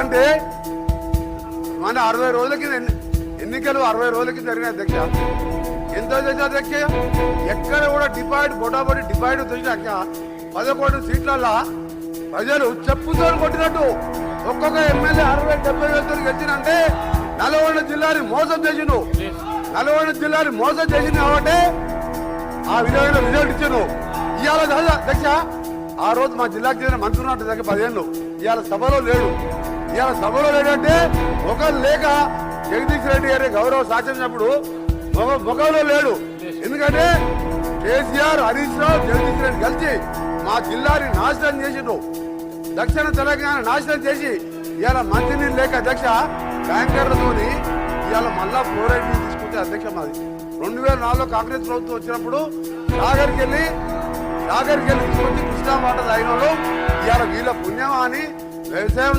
అంటే మన 60 రోజుల కింద ఎన్నికలు 60 రోజుల కింద జరిగినాయి అధ్యక్ష. ఎంత అధ్యక్ష ఎక్కడ కూడా డిపాయిడ్ బొటాబొటి డిపాయిడ్ వచ్చినాక 11 సీట్లల్లో ప్రజలు చెప్పుతో కొట్టినట్టు ఒక్కొక్క ఎమ్మెల్యే 60-70 వేలతో గెలిచినంటే నల్గొండ జిల్లాని మోసం చేసిండు. నల్గొండ జిల్లాని మోసం చేసింది కాబట్టి ఆ విధంగా రిజల్ట్ ఇచ్చాను. ఇవాళ అధ్యక్ష ఆ రోజు మా జిల్లాకు చెందిన మంత్రి ఉన్నట్టు దగ్గర 10 ఏళ్ళు ఇవాళ సభలో లేడు. ఇవాళ సభలో లేడంటే ఒకరు లేక జగదీష్ రెడ్డి గారి గౌరవ సాధించినప్పుడు ముఖంలో లేడు. ఎందుకంటే కేసీఆర్, హరీష్ రావు, జగదీష్ రెడ్డి కలిసి మా జిల్లాని నాశనం చేసిండు. దక్షిణ తెలంగాణ నాశనం చేసి ఇవాళ మంచినీళ్ళు లేక అధ్యక్ష ట్యాంకర్లతోని ఇవాళ మళ్ళా ఫ్లోరైడ్ తీసుకుంటే అధ్యక్ష మాది 2004లో కాంగ్రెస్ ప్రభుత్వం వచ్చినప్పుడు సాగర్కి వెళ్ళి తీసుకొచ్చి కృష్ణా వాటర్ తాగిన వాళ్ళు ఇవాళ వీళ్ళ పుణ్యమా అని వ్యవసాయం